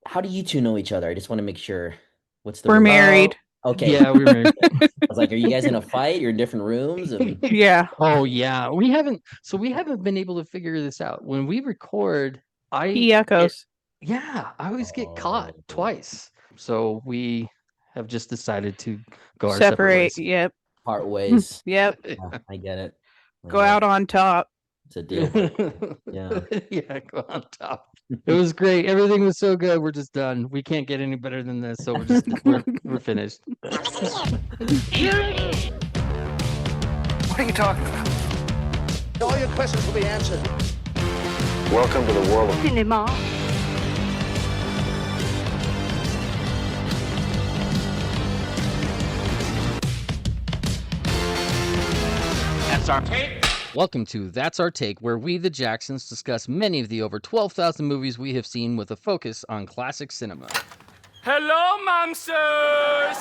how do you two know each other? I just want to make sure. What's the We're married. Okay. Yeah, we were. I was like, are you guys in a fight? You're in different rooms and Yeah. Oh yeah, we haven't been able to figure this out. When we record, I He get echoes. yeah, I always get caught oh, twice. So we have just decided to go our separate Separate. ways. Yep. part ways. Yep. I get it. I Go get it. out on top. It's a deal breaker. Yeah. Yeah, go on top. It was great. Everything was so good. We're just done. We can't get any better than this. So we're finished. What are you talking about? All your questions will be answered. Welcome to the world of Cinéma. Welcome to That's Our Take, where we, the Jacksons, discuss many of the over 12,000 movies we have seen with a focus on classic cinema. Hello, mamsters!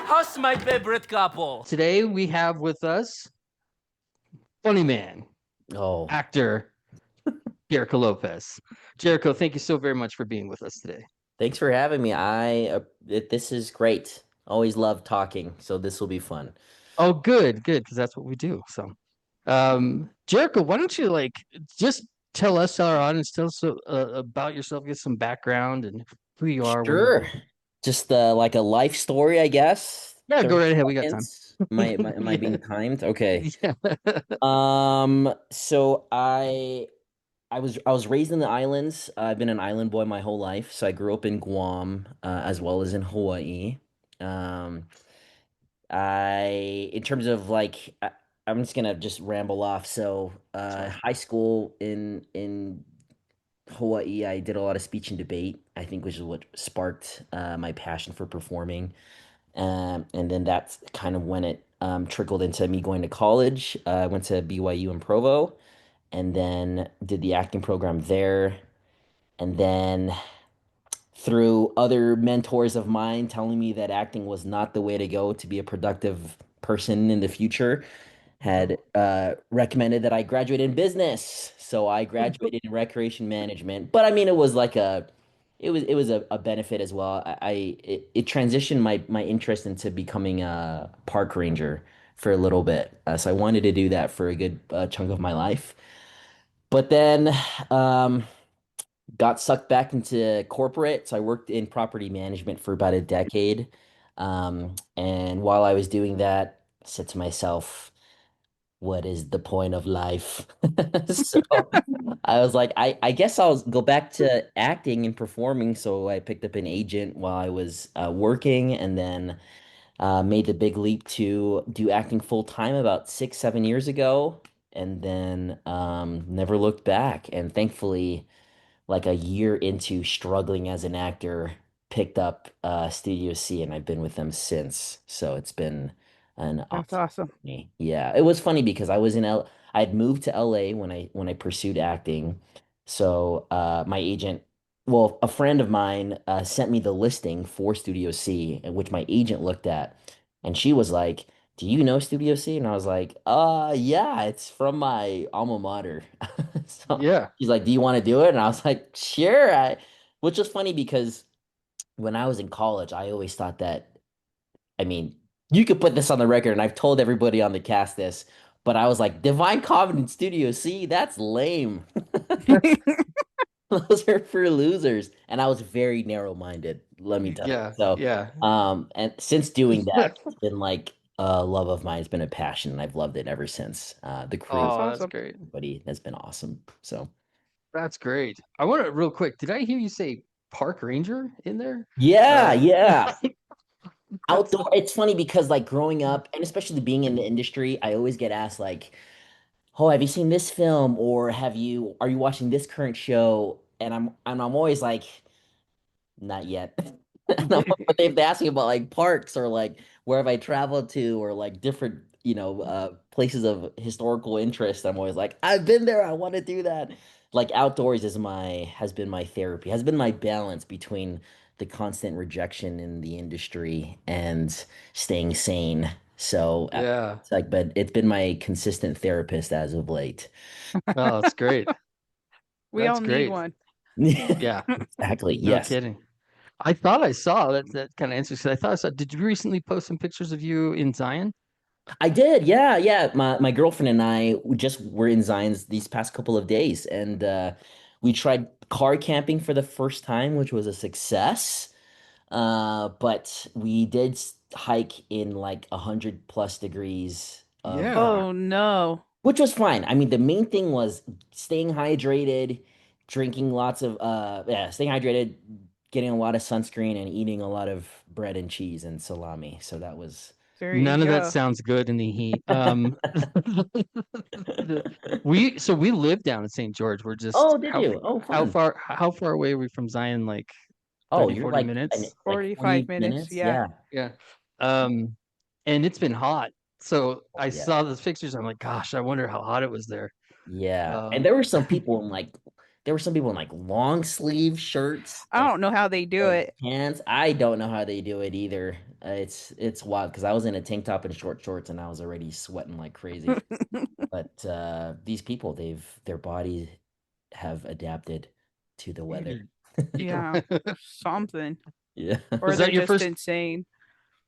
How's my favorite couple? Today we have with us funny man, Oh, actor Jericho Lopez. Jericho, thank you so very much for being with us today. thanks for having me. This is great. Always love talking, so this will be fun. Oh, good, because that's what we do. So, Jericho, why don't you just tell our audience, tell us about yourself, get some background and who you are, where you've Sure. been. Just like a life story, I guess. Yeah, go 30 right ahead. We got time. seconds. Am I being timed? Okay. Yeah. So I was raised in the islands. I've been an island boy my whole life. So I grew up in Guam, as well as in Hawaii. Um, in terms of I'm just gonna just ramble off. So, That's fine. high school in Hawaii, I did a lot of speech and debate. I think which is what sparked my passion for performing. And then that's kind of when it trickled into me going to college. I went to BYU in Provo, and then did the acting program there. And then through other mentors of mine telling me that acting was not the way to go to be a productive person in the future, had recommended that I graduate in business. So I graduated in recreation management. But I mean, it was like it was a benefit as well. It transitioned my interest into becoming a park ranger for a little bit. So I wanted to do that for a good chunk of my life. But then um, got sucked back into corporate. So I worked in property management for about a decade. And while I was doing that, I said to myself, what is the point of life? So I was like, I guess I'll go back to acting and performing. So I picked up an agent while I was working, and then made the big leap to do acting full time about 6, 7 years ago, and then never looked back. And thankfully, like a year into struggling as an actor, picked up Studio C, and I've been with them since. So it's been an That's awesome awesome. journey. Yeah, it was funny because I had moved to LA when I pursued acting. So my agent, well, a friend of mine sent me the listing for Studio C, which my agent looked at, and she was like, "Do you know Studio C?" And I was like, yeah, it's from my alma mater." So Yeah. she's like, "Do you want to do it?" And I was like, "Sure." Which was funny because when I was in college, I always thought that, I mean, you could put this on the record, and I've told everybody on the cast this, but I was like, Divine Comedy in Studio C, that's lame. Those are for losers. And I was very narrow-minded, let me tell you. Yeah. So, Yeah. and since doing that, it's been like a love of mine. It's been a passion, and I've loved it ever since. The crew, That's Oh, that's awesome. great. everybody has been awesome. So. That's great. I want to real quick. Did I hear you say park ranger in there? Yeah, Uh, yeah. that's Outdoor, it's funny because like growing up and especially being in the industry, I always get asked like, "Oh, have you seen this film or are you watching this current show?" And I'm always like, not yet. But they've asked me about like parks or like where have I traveled to or like different, places of historical interest. I'm always like, I've been there. I want to do that. Like outdoors has been my therapy, has been my balance between the constant rejection in the industry and staying sane. So yeah. it's like, but it's been my consistent therapist as of late. Oh, that's great. We That's all need great. one. Yeah, Exactly. no Yes. kidding. I thought I saw that. That kind of interesting. I thought I saw. Did you recently post some pictures of you in Zion? I did. Yeah, yeah. My girlfriend and I we just were in Zion's these past couple of days, and we tried car camping for the first time, which was a success. But we did hike in like 100+ degrees of Yeah. Oh no. which was fine. I mean, the main thing was staying hydrated, drinking lots of yeah, staying hydrated, getting a lot of sunscreen and eating a lot of bread and cheese and salami. So that was There you None of that go. sounds good in the heat. We live down in St. George. We're just Oh, did you? Oh, fun. how far away are we from Zion? Like Oh, 30, you're 40 like minutes? like 45 20 minutes. minutes? Yeah. Yeah. Yeah. Um, and it's been hot. So Oh, I yeah. saw those pictures. I'm like, gosh, I wonder how hot it was there. Yeah. And Um, there were some people in like long sleeve shirts I and don't know how they do like it. pants. I don't know how they do it either. It's wild because I was in a tank top and short shorts and I was already sweating like crazy. But these people, their bodies have adapted to the weather. Yeah. Something. Yeah. Or was they're that your just first insane.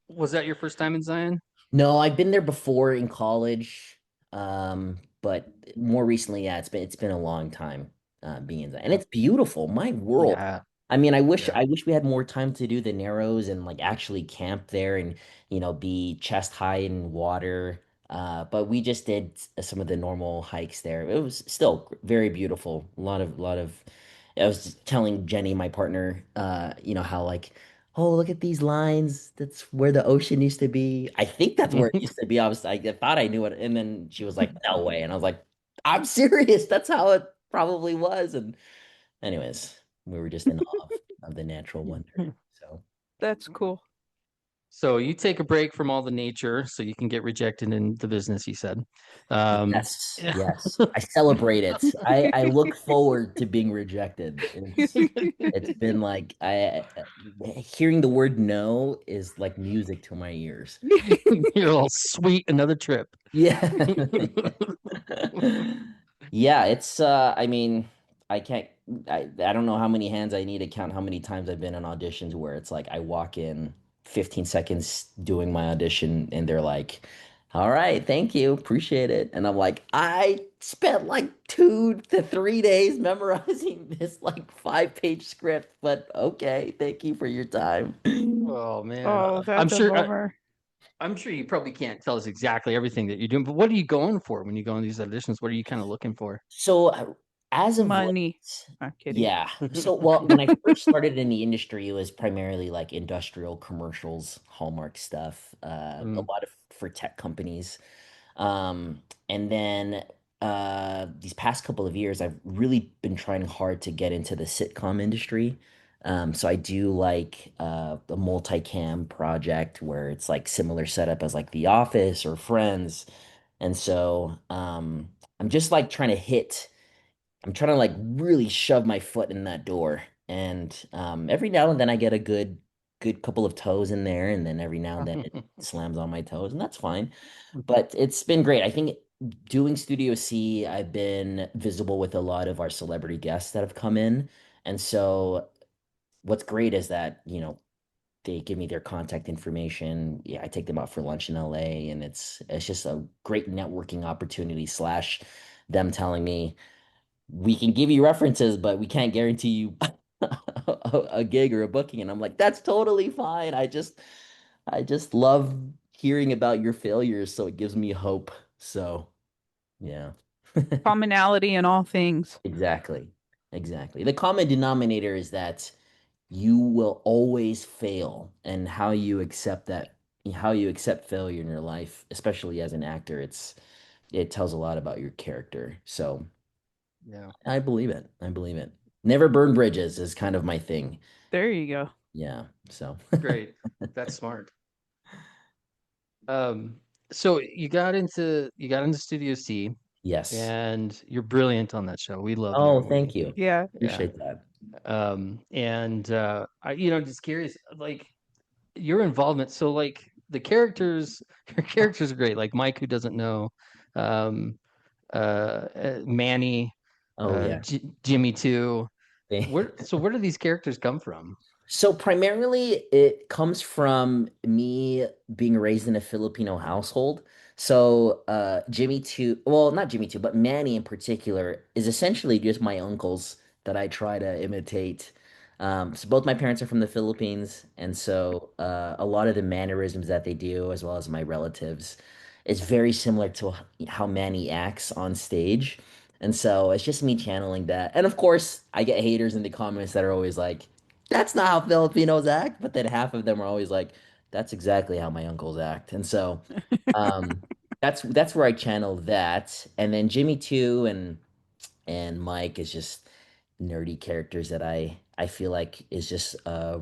was that your first time in Zion? No, I've been there before in college. But more recently, yeah, it's been a long time being in that. And Yeah. it's beautiful. My world. Yeah. I mean, I wish Yeah. I wish we had more time to do the Narrows and like actually camp there and be chest high in water. But we just did some of the normal hikes there. It was still very beautiful. A lot of I was just telling Jenny, my partner, how like, oh, look at these lines. That's where the ocean used to be. I think that's where it used to be. I thought I knew it. And then she was like, no way. And I was like, I'm serious. That's how it probably was. And anyways, we were just in awe of the natural wonder. So That's cool. So you take a break from all the nature so you can get rejected in the business, you said. yes, Yeah. yes. I celebrate it. I look forward to being rejected. It's been like hearing the word no is like music to my ears. You're all sweet, another trip. Yeah. Yeah, it's I mean, I can't I don't know how many hands I need to count how many times I've been in auditions where it's like I walk in 15 seconds doing my audition and they're like, "All right, thank you. Appreciate it." And I'm like, "I spent like 2 to 3 days memorizing this like 5-page script, but okay, thank you for your time." Oh man. Oh, I'm that's a sure bummer. I'm sure you probably can't tell us exactly everything that you're doing, but what are you going for when you go on these auditions? What are you kind of looking for? So as of late, Money. I'm kidding. yeah. So well, when I first started in the industry, it was primarily like industrial commercials, Hallmark stuff, a Mm. lot of for tech companies. And then these past couple of years, I've really been trying hard to get into the sitcom industry. So I do like a multicam project where it's like similar setup as like The Office or Friends. And so I'm just like I'm trying to like really shove my foot in that door. And every now and then I get a good couple of toes in there, and then every now and then it slams on my toes, and that's fine. But it's been great. I think doing Studio C, I've been visible with a lot of our celebrity guests that have come in. And so what's great is that, they give me their contact information. Yeah, I take them out for lunch in LA, and it's just a great networking opportunity slash them telling me we can give you references, but we can't guarantee you a gig or a booking. And I'm like, that's totally fine. I just love hearing about your failures, so it gives me hope. So yeah. Commonality in all things. Exactly. Exactly. The common denominator is that you will always fail, and how you accept failure in your life, especially as an actor, it tells a lot about your character. So Yeah. I believe it. I believe it. Never burn bridges is kind of my thing. There you go. Yeah. So Great. That's smart. Um, so you got into Studio C yes. and you're brilliant on that show. We love Oh, you. thank you. Yeah. Yeah. Appreciate that. And just curious, like your involvement. So like the characters, your characters are great. Like Mike, who doesn't know, um, Manny, Oh yeah. Jimmy too. where do these characters come from? So primarily it comes from me being raised in a Filipino household. So Jimmy too, well, not Jimmy too, but Manny in particular is essentially just my uncles that I try to imitate. So both my parents are from the Philippines, and so a lot of the mannerisms that they do, as well as my relatives, is very similar to how Manny acts on stage. And so it's just me channeling that. And of course, I get haters in the comments that are always like, that's not how Filipinos act. But then half of them are always like, that's exactly how my uncles act. And so um, that's where I channel that. And then Jimmy too and Mike is just nerdy characters that I feel like is just a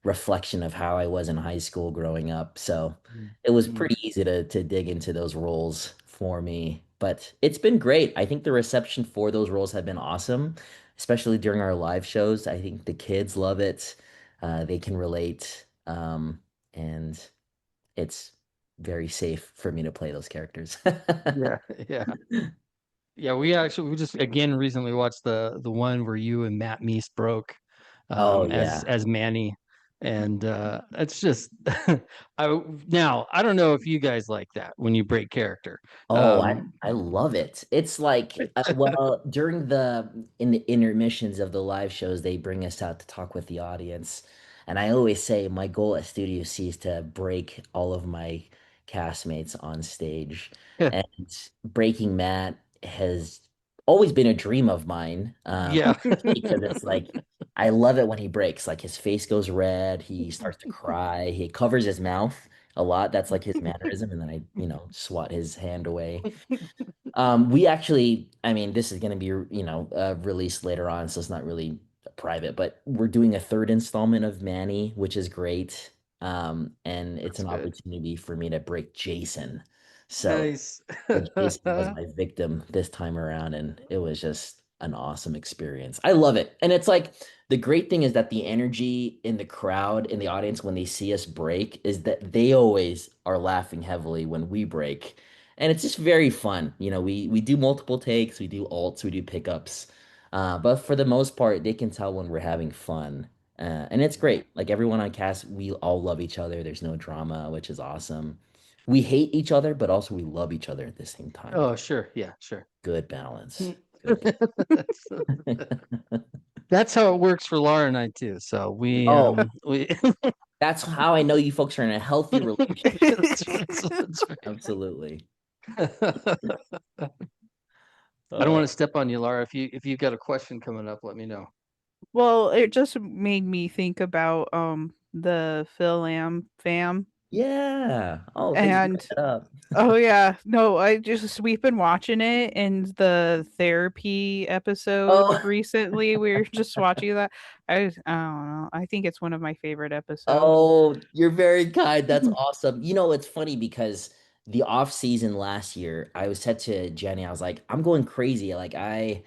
reflection of how I was in high school growing up. So it was Mm. pretty easy to dig into those roles for me. But it's been great. I think the reception for those roles have been awesome, especially during our live shows. I think the kids love it. They can relate. And it's very safe for me to play those characters. Yeah, yeah. Yeah, we just again recently watched the one where you and Matt Meese broke Oh as yeah. Manny, and it's just I don't know if you guys like that when you break character. Oh, Um, I love it. It's like well, during the in the intermissions of the live shows, they bring us out to talk with the audience. And I always say my goal at Studio C is to break all of my castmates on stage. And breaking Matt has always been a dream of mine. yeah, Because it's like I love it when he breaks. Like his face goes red, he starts to cry, he covers his mouth a lot. That's like his mannerism, and then I, swat his hand away. We actually, I mean, this is going to be, released later on, so it's not really private, but we're doing a third installment of Manny, which is great. And it's that's an good. opportunity for me to break Jason. So Nice. Jason was my victim this time around, and it was just an awesome experience. I love it. And it's like the great thing is that the energy in the crowd, in the audience, when they see us break, is that they always are laughing heavily when we break. And it's just very fun. We do multiple takes, we do alts, we do pickups. But for the most part, they can tell when we're having fun. And it's great. Like everyone on cast, we all love each other. There's no drama, which is awesome. We hate each other, but also we love each other at the same time. Oh, sure. Yeah, sure. Good balance. Good That's, balance. that's how it works for Laura and I too. So Oh, we that's how I know you folks are in a healthy relationship. that's right. Absolutely. I don't want to step on you, Laura. If you've got a question coming up, let me know. Well, it just made me think about the Fil-Am fam. Yeah. Oh, thanks for bringing And that up. oh yeah, no, we've been watching it and the therapy episode Oh, recently. We were just watching that. I don't know. I think it's one of my favorite episodes. oh, you're very kind. That's awesome. It's funny because the off season last year, I was said to Jenny, I was like, I'm going crazy. Like I'm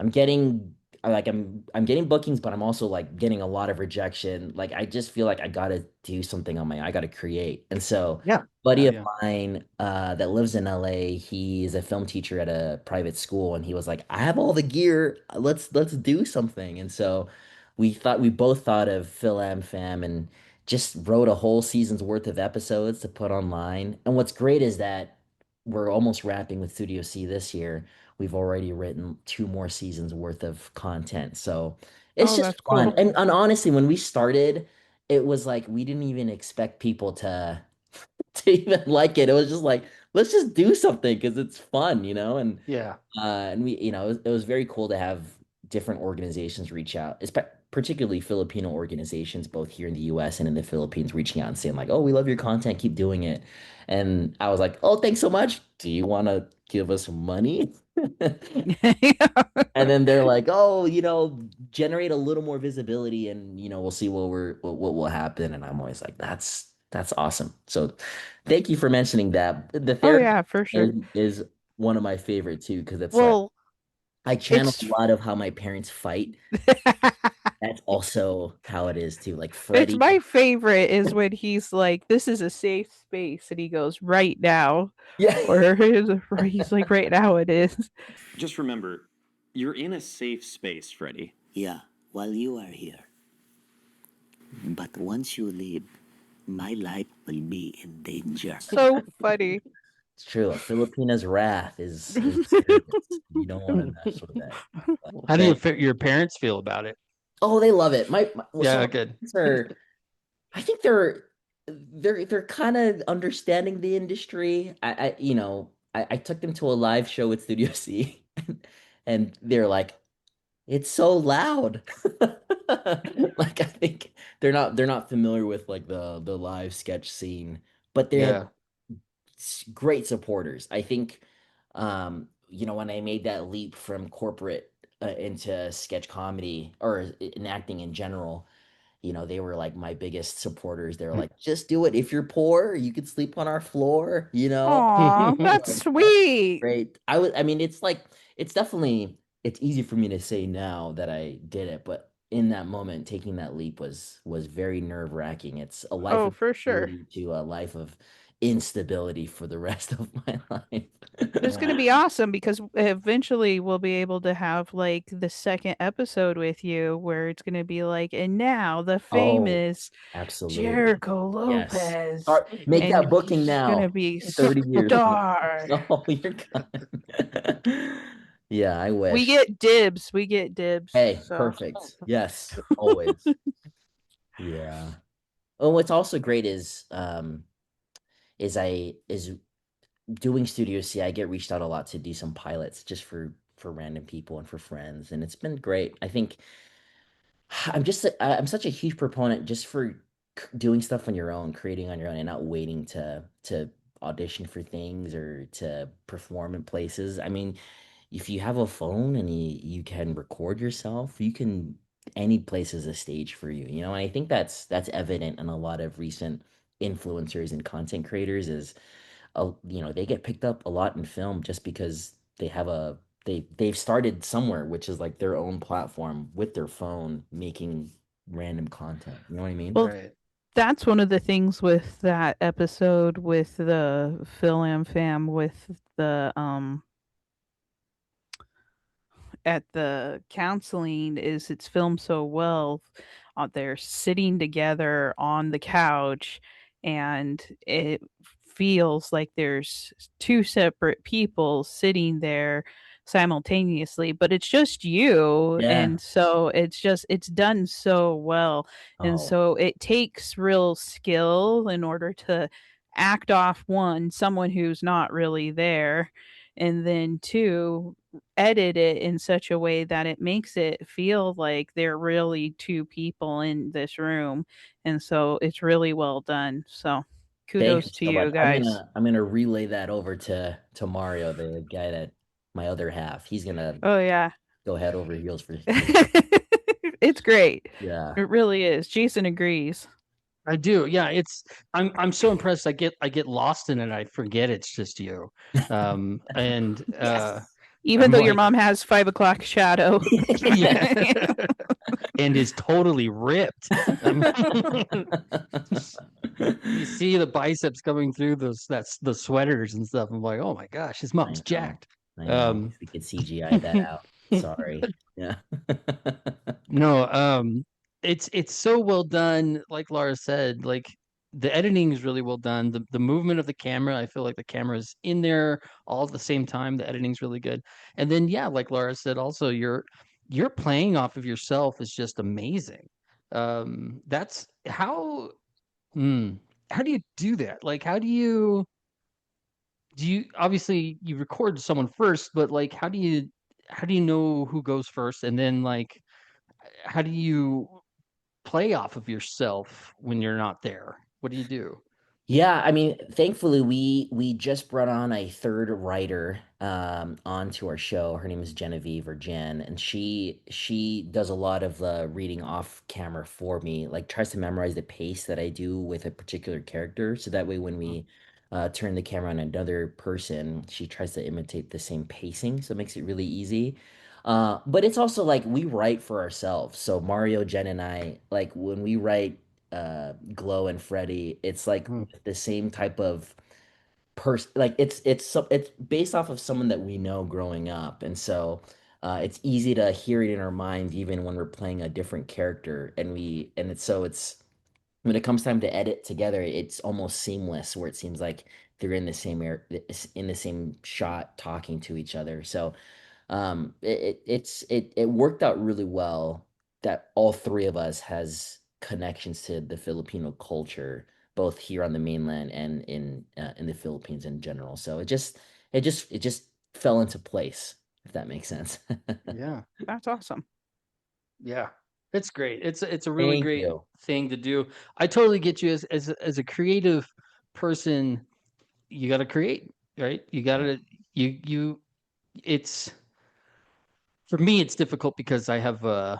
getting I'm getting bookings, but I'm also like getting a lot of rejection. Like I just feel like I gotta do something on my I gotta create. And so Yeah. buddy Yeah, of yeah. mine that lives in LA, he's a film teacher at a private school, and he was like, I have all the gear. Let's do something. And so we both thought of Fil-Am Fam and just wrote a whole season's worth of episodes to put online. And what's great is that we're almost wrapping with Studio C this year. We've already written two more seasons worth of content. So it's Oh, just that's fun. cool. And honestly, when we started, it was like we didn't even expect people to to even like it. It was just like, let's just do something because it's fun. And we, it was very cool to have different organizations reach out, particularly Filipino organizations, both here in the US and in the Philippines, reaching out and saying like, "Oh, we love your content, keep doing it." And I was like, "Oh, thanks so much. Do you want to give us money?" And then they're like, "Oh, generate a little more visibility, and we'll see what will happen." And I'm always like, "That's awesome." So, thank you for mentioning that. The Oh therapy yeah, for sure. is one of my favorite too, because it's like Well, I channel it's a lot of how my parents fight. That's also how it is too. Like it's Freddie. my favorite is when he's like, "This is a safe space," and he goes, "Right now," Yeah. or he's like, "Right now it is." Just remember, You're in a safe space, Freddy. Yeah, while you are here. But once you leave, my life will be in danger. So funny. It's true. A Filipina's wrath is serious. You don't want to mess with that. How do But your parents feel about it? oh, they love it. Well, so Yeah, my good. parents are. I think they're kind of understanding the industry. I took them to a live show with Studio C, and they're like, "It's so loud." Like I think they're not familiar with like the live sketch scene, but they're Yeah. great supporters. I think, when I made that leap from corporate into sketch comedy or in acting in general, they were like my biggest supporters. They were like, just do it. If you're poor, you could sleep on our floor, you know? Aw, that's Like, that's sweet. great. I mean, it's definitely, it's easy for me to say now that I did it, but in that moment, taking that leap was very nerve-wracking. It's a life Oh, of for sure. stability to a life of instability for the rest of my life. It's going to be awesome because eventually we'll be able to have like the second episode with you where it's going to be like, and now the Oh, famous absolutely. Jericho Yes. Lopez, Start make and that booking he's going to now. be 30 years from star. now. Oh, you're kind. Yeah, I We wish. get dibs. We get dibs. Hey, So, perfect. Yes, always. Yeah. Oh, what's also great is doing Studio C. I get reached out a lot to do some pilots just for random people and for friends, and it's been great. I think I'm such a huge proponent just for doing stuff on your own, creating on your own, and not waiting to audition for things or to perform in places. I mean, if you have a phone and you can record yourself, you can any place is a stage for you, you know. And I think that's evident in a lot of recent influencers and content creators is they get picked up a lot in film just because they've started somewhere, which is like their own platform with their phone making random content. You know what I mean? well, Right. that's one of the things with that episode with the Fil-Am fam with the at the counseling is it's filmed so well. They're sitting together on the couch, and it feels like there's two separate people sitting there simultaneously, but it's just you. Yeah. And so it's done so well. And Oh, so it takes real skill in order to act off one, someone who's not really there, and then two, edit it in such a way that it makes it feel like there are really two people in this room. And so it's really well done. So thank you kudos to so much. you I'm guys. gonna I'm gonna relay that over to Mario, the guy that my other half. He's gonna Oh yeah. go head over heels for you. It's great. Yeah. It really is. Jason agrees. I do. Yeah, I'm so impressed. I get lost in it. I forget it's just you. And Yes. Even I'm though your like, mom has 5 o'clock shadow. yeah, and is totally ripped. You see the biceps coming through that's the sweaters and stuff. I'm like, oh my gosh, his I mom's know. jacked. I know. Um, We could CGI that out. Sorry. Yeah. no, it's so well done. Like Laura said, like the editing is really well done. The movement of the camera, I feel like the camera's in there all at the same time. The editing's really good. And then yeah, like Laura said, also you're playing off of yourself is just amazing. That's hmm, how do you do that? Like how do you obviously you record someone first, but like how do you know who goes first, and then like how do you play off of yourself when you're not there? What do you do? Yeah, I mean, thankfully we just brought on a third writer onto our show. Her name is Genevieve or Jen, and she does a lot of the reading off camera for me, like tries to memorize the pace that I do with a particular character, so that way when we turn the camera on another person, she tries to imitate the same pacing, so it makes it really easy. But it's also like we write for ourselves. So Mario, Jen, and I, like when we write Glow and Freddy, it's like Hmm. the same type of person. Like it's based off of someone that we know growing up, and so It's easy to hear it in our mind even when we're playing a different character, and it's when it comes time to edit together, it's almost seamless where it seems like they're in the same in the same shot talking to each other. So it worked out really well that all three of us has connections to the Filipino culture, both here on the mainland and in the Philippines in general. So it just fell into place, if that makes sense. Yeah. That's awesome. Yeah. It's great. It's a really Thank great you. thing to do. I totally get you as a creative person, you got to create, right? You got Yeah, to you it's for me it's difficult because I have a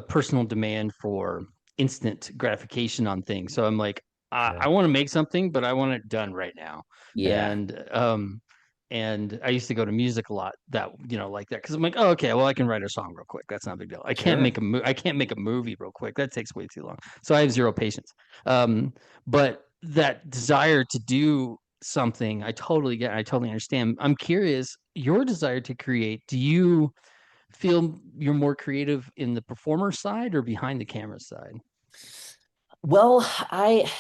personal demand for instant gratification on things. So I'm like I sure. want to make something, but I want it done right now. Yeah, And I used to go to music a lot that like that because I'm like, oh, okay, well I can write a song real quick. That's not a big deal. sure. I can't make a movie real quick. That takes way too long. So I have zero patience. But that desire to do something, I totally get. I totally understand. I'm curious, your desire to create. Do you feel you're more creative in the performer side or behind the camera side? Well, I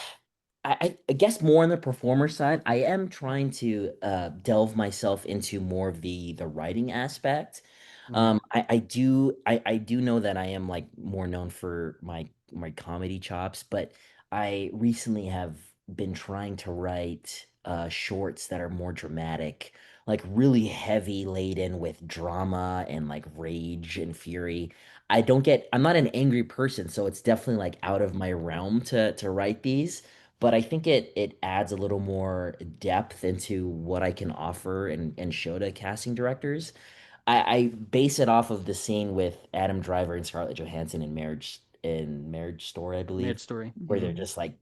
guess more on the performer side. I am trying to delve myself into more of the writing aspect. Mhm. I do know that I am like more known for my comedy chops, but I recently have been trying to write shorts that are more dramatic, like really heavy laden with drama and like rage and fury. I'm not an angry person, so it's definitely like out of my realm to write these, but I think it adds a little more depth into what I can offer and show to casting directors. I base it off of the scene with Adam Driver and Scarlett Johansson in Marriage Story, I Marriage believe, Story. where they're Mhm. just like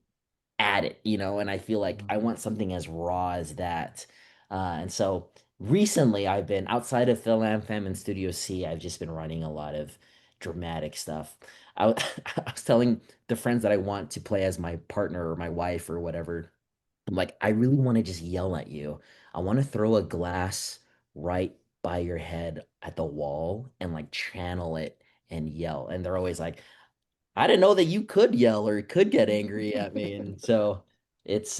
at it, and I feel like Mhm. I want something as raw as that. And so recently I've been outside of Fil-Am Fam and Studio C, I've just been writing a lot of dramatic stuff. I was telling the friends that I want to play as my partner or my wife or whatever. I'm like, I really want to just yell at you. I want to throw a glass right by your head at the wall and like channel it and yell. And they're always like, I didn't know that you could yell or could get angry at me. And so it's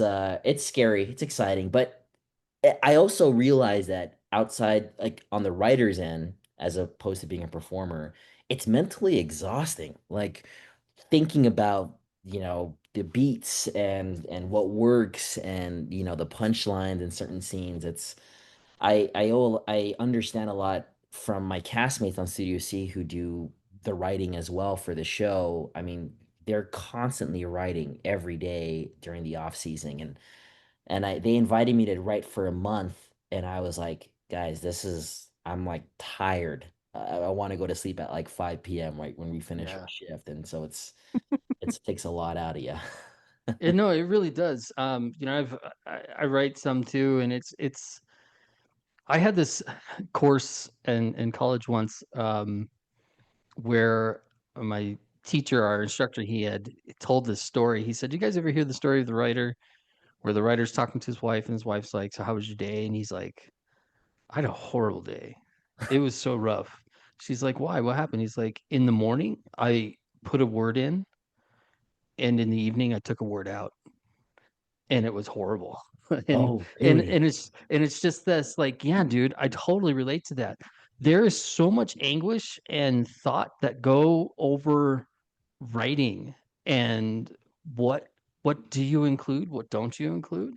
scary, it's exciting, but I also realize that outside, like on the writer's end, as opposed to being a performer, it's mentally exhausting. Like thinking about, the beats and what works and the punchlines in certain scenes. I understand a lot from my castmates on Studio C who do the writing as well for the show. I mean, they're constantly writing every day during the off season, and they invited me to write for a month, and I was like, guys, I'm like tired. I want to go to sleep at like 5 p.m. right when we finish our Yeah. shift, and so it takes a lot out of you. No, it really does. I write some too, and it's I had this course in college once, where my teacher, our instructor, he had told this story. He said, "You guys ever hear the story of the writer where the writer's talking to his wife and his wife's like, 'So how was your day?' And he's like, 'I had a horrible day. It was so rough.' She's like, 'Why? What happened?' He's like, 'In the morning, I put a word in, and in the evening, I took a word out, and it was horrible.'" and Oh, and really? and it's just this like, yeah, dude, I totally relate to that. There is so much anguish and thought that go over writing, and what what do you include, what don't you include,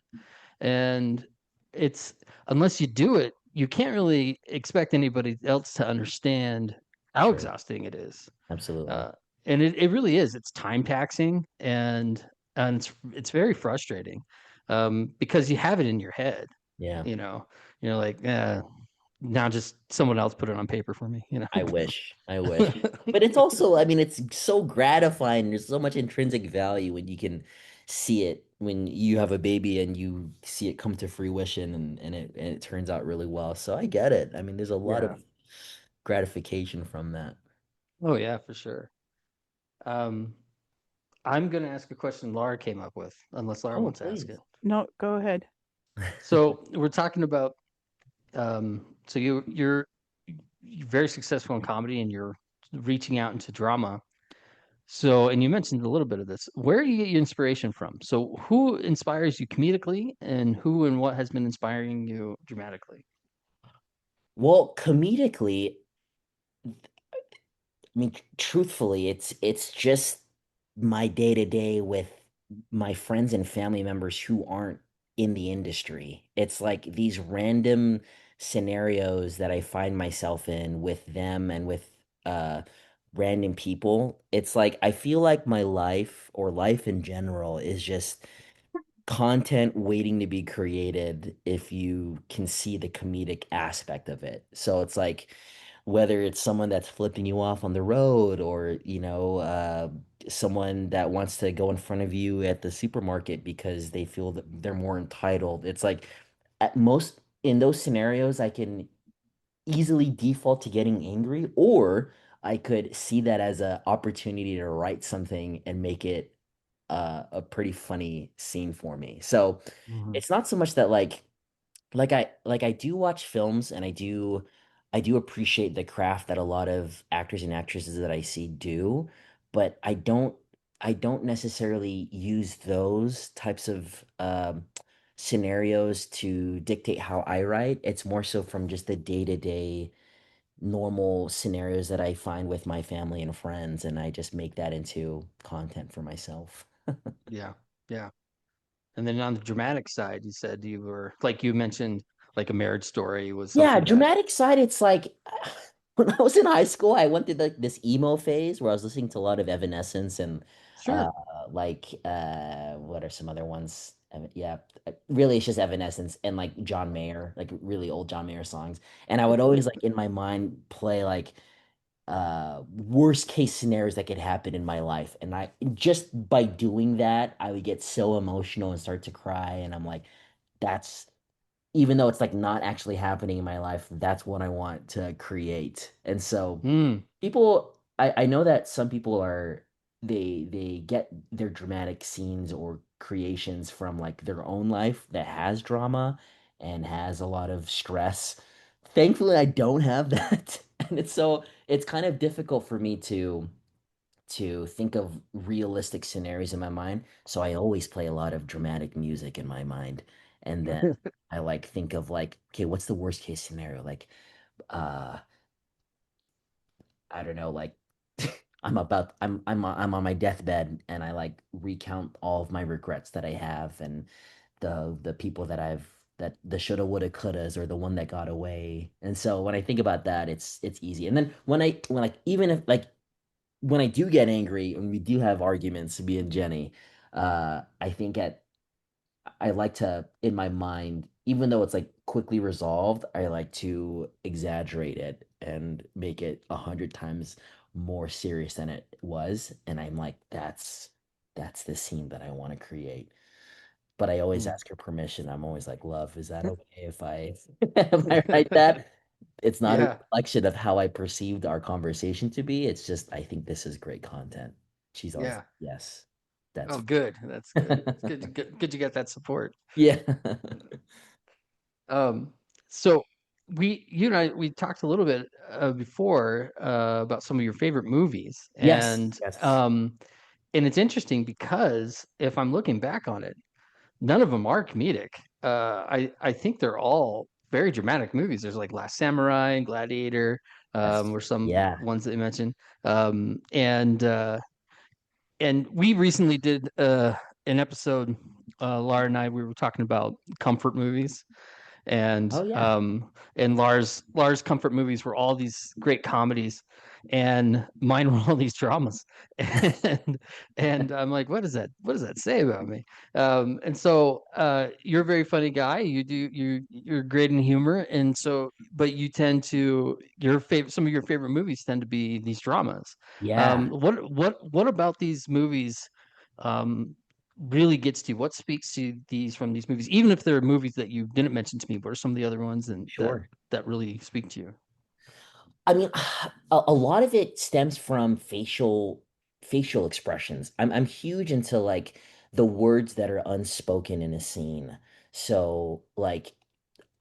and it's unless you do it, you can't really expect anybody else to understand how Sure. exhausting it is. Absolutely. uh, and it really is. It's time taxing, and it's very frustrating, because you have it in your head, Yeah. you know you're like, now just someone else put it on paper for me, I wish. I wish. But it's also, I mean, it's so gratifying. There's so much intrinsic value when you can see it, when you have a baby and you see it come to fruition and it turns out really well. So I get it. I mean, there's a lot Yeah. of gratification from that. Oh yeah, for sure. um I'm gonna ask a question Laura came up with, unless Laura Oh, wants to ask please. it. No, go ahead. So we're talking about, so very successful in comedy and you're reaching out into drama. So, and you mentioned a little bit of this. Where do you get your inspiration from? So, who inspires you comedically, and who and what has been inspiring you dramatically? Well, comedically, I mean, truthfully, it's just my day to day with my friends and family members who aren't in the industry. It's like these random scenarios that I find myself in with them and with uh random people. It's like I feel like my life or life in general is just content waiting to be created if you can see the comedic aspect of it. So it's like whether it's someone that's flipping you off on the road or, someone that wants to go in front of you at the supermarket because they feel that they're more entitled. It's like at most in those scenarios, I can easily default to getting angry, or I could see that as an opportunity to write something and make it a pretty funny scene for me. So Mhm. it's not so much that like I do watch films and I do appreciate the craft that a lot of actors and actresses that I see do, but I don't necessarily use those types of scenarios to dictate how I write. It's more so from just the day-to-day normal scenarios that I find with my family and friends, and I just make that into content for myself. Yeah, yeah. And then on the dramatic side, you said you were like you mentioned, like a marriage story was Yeah, something that dramatic side, it's like when I was in high school, I went through like this emo phase where I was listening to a lot of Evanescence and uh sure. what are some other ones? Yeah, really it's just Evanescence and like John Mayer, like really old John Mayer songs. And I would always like in my mind play like worst case scenarios that could happen in my life. And I just by doing that, I would get so emotional and start to cry and I'm like that's even though it's like not actually happening in my life, that's what I want to create. And so Hmm. I know that some people they get their dramatic scenes or creations from like their own life that has drama and has a lot of stress. Thankfully, I don't have that. And it's kind of difficult for me to think of realistic scenarios in my mind. So I always play a lot of dramatic music in my mind. And then I like think of like, okay, what's the worst case scenario? Like, uh, I don't know, like I'm on my deathbed and I like recount all of my regrets that I have and the people that the shoulda woulda couldas or the one that got away. And so when I think about that, it's easy. And then when like even if like when I do get angry and we do have arguments, me and Jenny, I think I like to in my mind, even though it's like quickly resolved, I like to exaggerate it and make it 100 times more serious than it was. And I'm like, that's the scene that I want to create. But I always Hmm. ask her permission. I'm always like, love, is that okay if I if I write that? It's not a Yeah, reflection of how I perceived our conversation to be. It's just I think this is great content. She's always yeah. yes, that's Oh, good. That's good. It's good you got that support. yeah. Um, so you and I, we talked a little bit before about some of your favorite movies, Yes, yes. and it's interesting because if I'm looking back on it, none of them are comedic. I think they're all very dramatic movies. There's like Last Samurai and Gladiator, Yes. or some Yeah. ones that you mentioned, um, and uh, and we recently did an episode. Laura and I, we were talking about comfort movies, Oh yeah. and Lars comfort movies were all these great comedies, and mine were all these dramas. And I'm like, what does that say about me? And so you're a very funny guy. You're great in humor, and so but you tend to your favorite some of your favorite movies tend to be these dramas. Yeah. What about these movies um really gets to you? What speaks to these from these movies, even if they're movies that you didn't mention to me? What are some of the other ones and Sure. that really speak to you? I mean, a lot of it stems from facial expressions. I'm huge into like the words that are unspoken in a scene. So like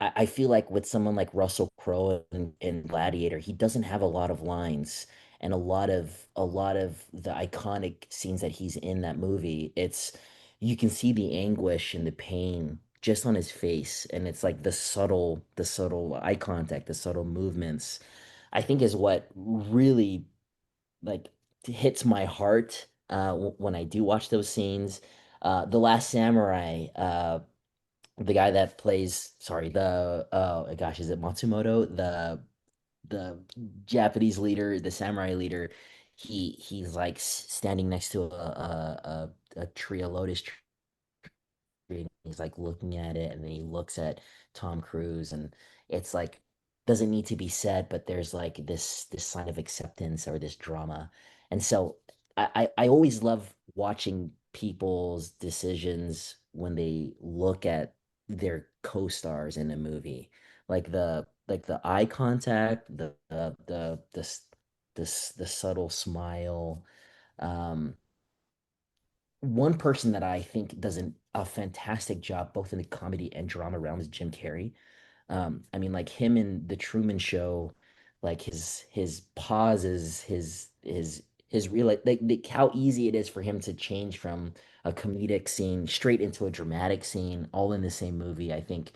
I feel like with someone like Russell Crowe in Gladiator, he doesn't have a lot of lines, and a lot of the iconic scenes that he's in that movie, it's you can see the anguish and the pain just on his face, and it's like the subtle eye contact, the subtle movements, I think is what really like hits my heart when I do watch those scenes. The Last Samurai, the guy that plays, sorry, the gosh, is it Matsumoto, the Japanese leader, the samurai leader? He's like standing next to a tree, a lotus tree, and he's like looking at it, and then he looks at Tom Cruise, and it's like doesn't need to be said, but there's like this sign of acceptance or this drama. And so I always love watching people's decisions when they look at their co-stars in a movie. Like the eye contact, the subtle smile. Um, One person that I think does a fantastic job both in the comedy and drama realm is Jim Carrey. I mean, like him in The Truman Show, like his pauses, his real like how easy it is for him to change from a comedic scene straight into a dramatic scene, all in the same movie. I think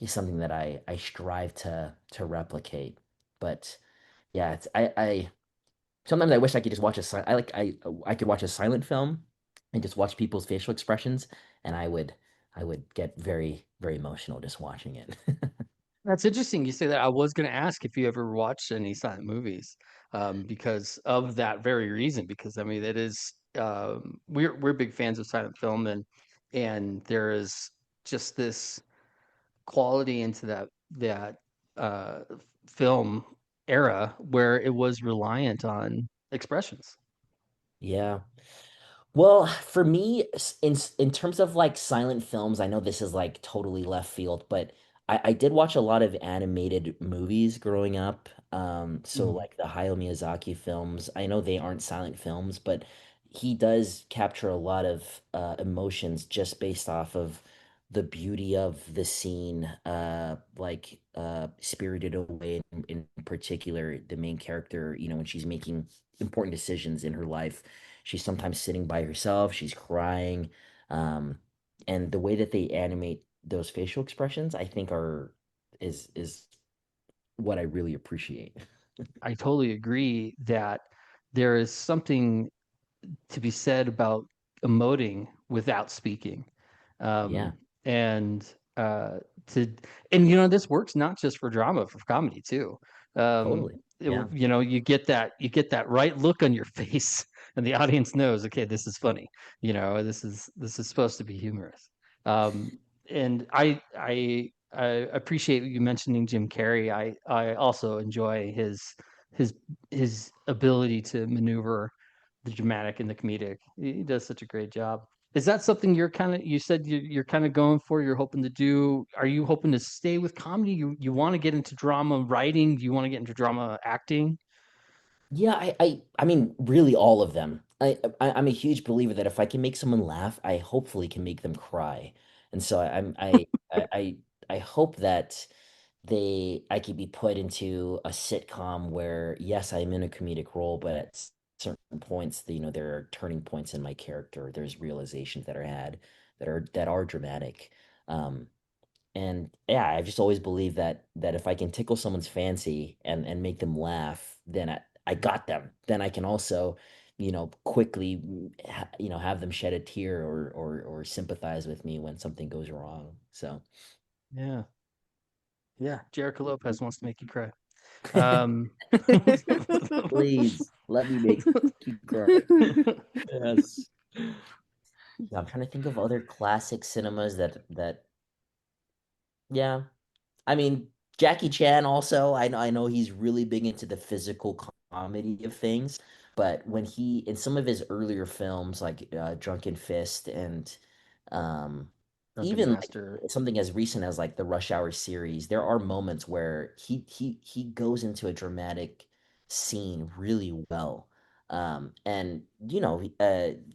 is something that I strive to replicate. But yeah, I sometimes I wish I could just watch a I like I could watch a silent film and just watch people's facial expressions, and I would get very very emotional just watching it. That's interesting you say that. I was going to ask if you ever watched any silent movies, because of that very reason. Because I mean, it is we're big fans of silent film, and there is just this quality into that uh, film era where it was reliant on expressions. Yeah. Well, for me, in terms of like silent films, I know this is like totally left field, but I did watch a lot of animated movies growing up. So Mhm. like the Hayao Miyazaki films, I know they aren't silent films, but he does capture a lot of emotions just based off of the beauty of the scene. Like Spirited Away in particular, the main character, when she's making important decisions in her life, she's sometimes sitting by herself, she's crying. Um, and the way that they animate those facial expressions, I think is what I really appreciate. I totally agree that there is something to be said about emoting without speaking. Yeah, Um, and uh, to and this works not just for drama, for comedy too. totally. Yeah, You get that right look on your face, and the audience knows, okay, this is funny. This is supposed to be humorous. Um, and I appreciate you mentioning Jim Carrey. I also enjoy his his ability to maneuver the dramatic and the comedic. He does such a great job. Is that something you said you're kind of going for? You're hoping to do? Are you hoping to stay with comedy? You want to get into drama writing? Do you want to get into drama acting? yeah. I mean, really, all of them. I'm a huge believer that if I can make someone laugh, I hopefully can make them cry. And so I hope that I could be put into a sitcom where, yes, I'm in a comedic role, but at certain points, there are turning points in my character. There's realizations that are had that are dramatic. Um, and yeah, I've just always believed that if I can tickle someone's fancy and make them laugh, then I got them. Then I can also, quickly, have them shed a tear or sympathize with me when something goes wrong. So. Yeah, yeah. Jericho Lopez wants to make you cry. Um, Please let me make you cry. Yes. Yeah, I'm trying to think of other classic cinemas that yeah. I mean, Jackie Chan also, I know he's really big into the physical comedy of things, but when he in some of his earlier films like Drunken Fist and um Drunken even like Master. something as recent as like the Rush Hour series, there are moments where he goes into a dramatic scene really well. And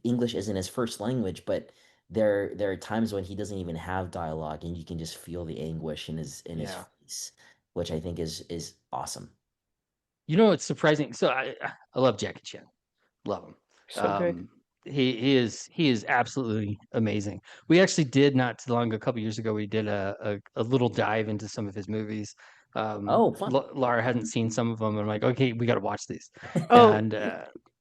English isn't his first language, but there are times when he doesn't even have dialogue, and you can just feel the anguish in his Yeah. face, which I think is awesome. You know, it's surprising. So I love Jackie Chan. Love him. So good. He is absolutely amazing. We actually did not too long ago, a couple years ago, we did a little dive into some of his movies. Oh, fun. Laura hadn't seen some of them, and I'm like, okay, we got to watch these. Oh, And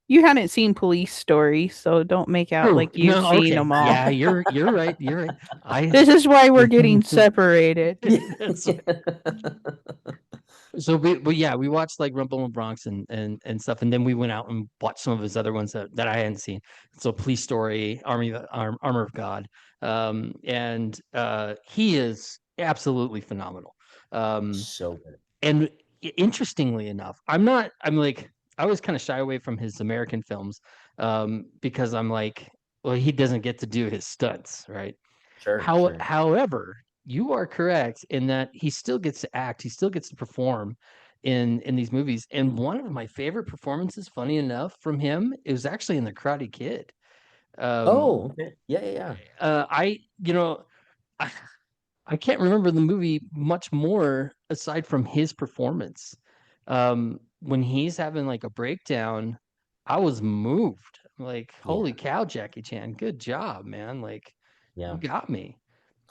you hadn't seen Police Story, so don't make out oh like you've no, seen okay, them all. yeah, you're right, you're right. I This is why we're getting separated. that's so but yeah, we watched like Rumble in the Bronx and stuff, and then we went out and watched some of his other ones that I hadn't seen. So Police Story, Armor of God, and he is absolutely phenomenal. Um, So good. and interestingly enough, I'm like I always kind of shy away from his American films, because I'm like, well, he doesn't get to do his stunts, right? Sure, sure. However, you are correct in that he still gets to act, he still gets to perform in these movies. And one of my favorite performances, funny enough, from him, it was actually in The Karate Kid. Um, Oh, okay. Yeah, yeah, yeah. I, I, I can't remember the movie much more aside from his performance. When he's having like a breakdown, I was moved. I'm like, holy Yeah, cow, Jackie Chan, good job, man. Like, you yeah. got me.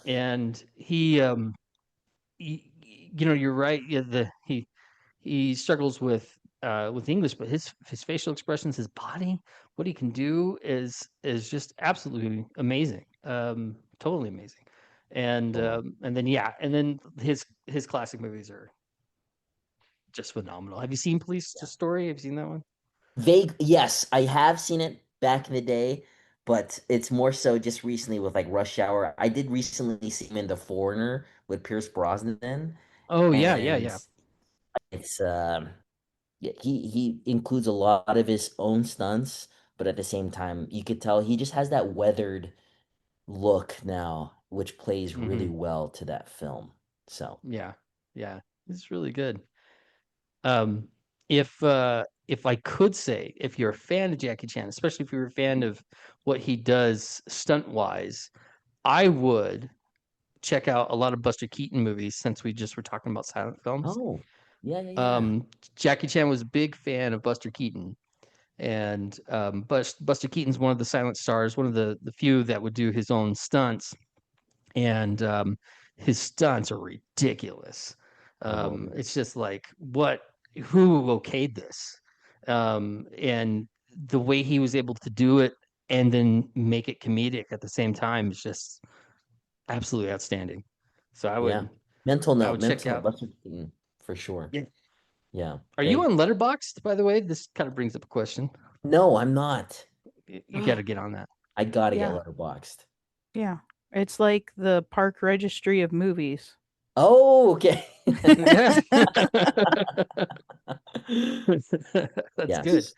And you're right. Yeah, he struggles with English, but his facial expressions, his body, what he can do is just absolutely amazing. Totally amazing. Totally. And then yeah, and then his classic movies are just phenomenal. Have you seen Police Story? Have you seen that one? Vague, yes, I have seen it back in the day, but it's more so just recently with like Rush Hour. I did recently see him in The Foreigner with Pierce Brosnan, Oh yeah, yeah, and yeah. it's yeah, he includes a lot of his own stunts, but at the same time, you could tell he just has that weathered look now, which plays really Hmm. well to that film. So, Yeah, yeah. It's really good. Um, if I could say, if you're a fan of Jackie Chan, especially if you're a fan of what he does stunt wise, I would check out a lot of Buster Keaton movies since we just were talking about silent films. oh, yeah, yeah, yeah. Um, Jackie Chan was a big fan of Buster Keaton, and Buster Keaton's one of the silent stars, one of the few that would do his own stunts, and his stunts are ridiculous. Oh, yeah. It's just like who okayed this, and the way he was able to do it and then make it comedic at the same time is just absolutely outstanding. So Yeah. I would check Mental note, out. Buster Keaton for sure. Yeah. Yeah. Are you They on Letterboxd, by the way? This kind of brings up a question. No, I'm not. You got to get on that. I gotta get Yeah, letterboxed. yeah. It's like the park registry of movies. Oh, okay. That's good. Yes,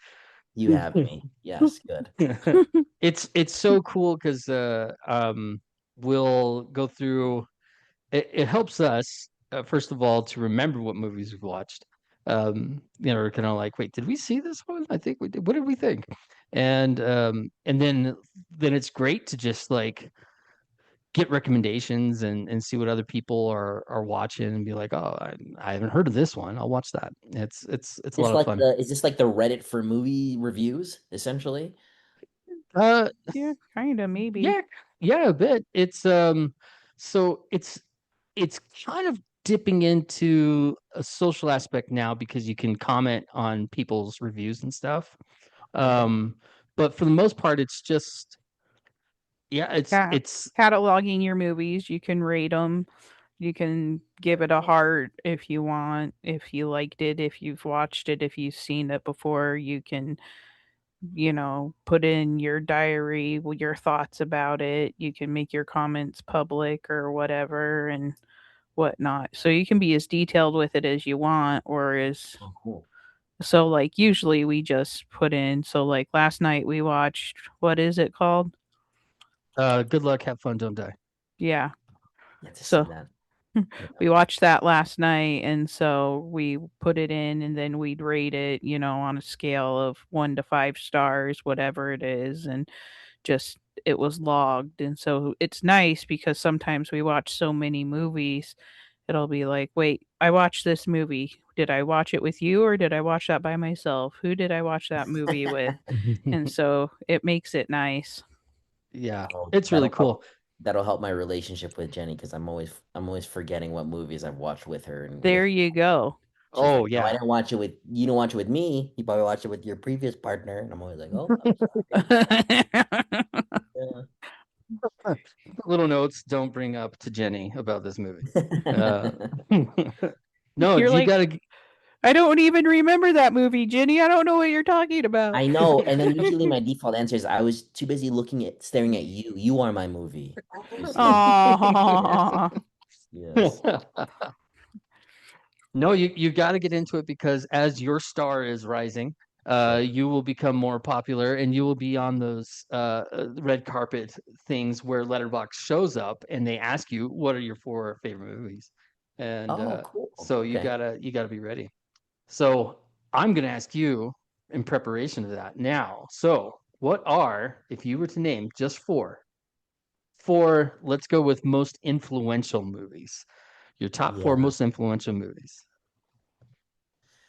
you have me. Yes, good. It's so cool because we'll go through it helps us first of all to remember what movies we've watched. We're kind of like, wait, did we see this one? I think we did. What did we think? And then it's great to just like get recommendations and see what other people are watching and be like, oh, I haven't heard of this one. I'll watch that. It's a lot It's of like fun. is this like the Reddit for movie reviews, essentially? Uh, Yeah, kind of, maybe. yeah, yeah, a bit. So it's kind of dipping into a social aspect now because you can comment on people's reviews and stuff. Okay. Um, but for the most part, it's just yeah, Yeah. it's Cataloging your movies, you can rate them. You can give it a heart if you want, if you liked it, if you've watched it, if you've seen it before. You can, put in your diary with your thoughts about it. You can make your comments public or whatever and whatnot. So you can be as detailed with it as you want, or as Oh, cool. so like usually we just put in, so like last night we watched, what is it called? good luck, have fun, don't die. Yeah. Yeah, to see So that. Yeah. we watched that last night, and so we put it in, and then we'd rate it, on a scale of 1 to 5 stars, whatever it is, and just it was logged. And so it's nice because sometimes we watch so many movies, it'll be like, wait, I watched this movie. Did I watch it with you or did I watch that by myself? Who did I watch that movie with? And so it makes it nice. Yeah, Oh, it's really cool. that'll help my relationship with Jenny because I'm always forgetting what movies I've watched with her and There with. you go. She's Oh like, no, I yeah. didn't watch it with you. Didn't watch it with me. You probably watched it with your previous partner. And I'm always like, oh, I'm sorry. Little notes don't bring up to Jenny about this movie. Uh, no, You're you like, gotta. I don't even remember that movie, Jenny. I don't know what you're talking about. I know. And then usually my default answer is I was too busy staring at you. You are my movie. Aww. Yes. No, you got to get into it because as your star is rising, Sure. you will become more popular and you will be on those red carpet things where Letterbox shows up and they ask you what are your four favorite movies, and Oh, cool. so Okay. you gotta be ready. So I'm gonna ask you in preparation of that now. So what are, if you were to name just four, let's go with most influential movies, your top four Yeah. most influential movies.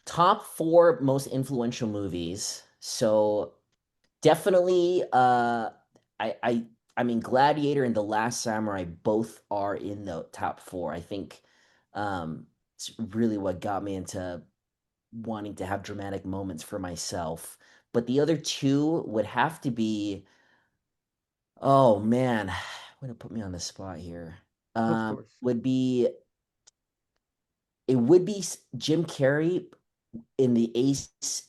Top four most influential movies. So definitely I I I mean Gladiator and The Last Samurai both are in the top four. I think it's really what got me into wanting to have dramatic moments for myself. But the other two would have to be, oh man, way to put me on the spot here. Of course. Would be it would be Jim Carrey in the Ace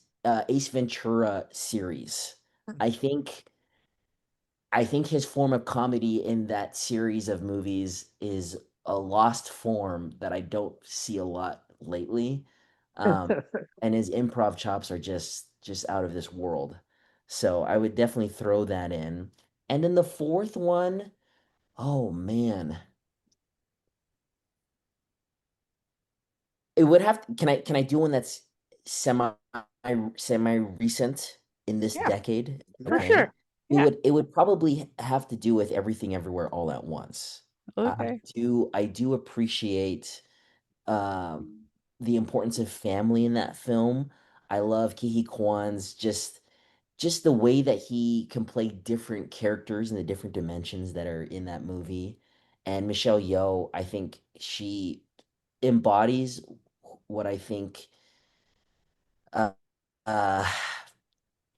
Ventura series. I think I think his form of comedy in that series of movies is a lost form that I don't see a lot lately. Um, and his improv chops are just out of this world. So I would definitely throw that in. And then the fourth one, oh man, it would have can I do one that's semi semi recent in this Yeah, decade? for Yeah. Okay. sure. Yeah. It would probably have to do with Everything Everywhere All at Once. Okay. I do appreciate um the importance of family in that film. I love Kihi Kwan's just the way that he can play different characters in the different dimensions that are in that movie. And Michelle Yeoh, I think she embodies what I think uh, uh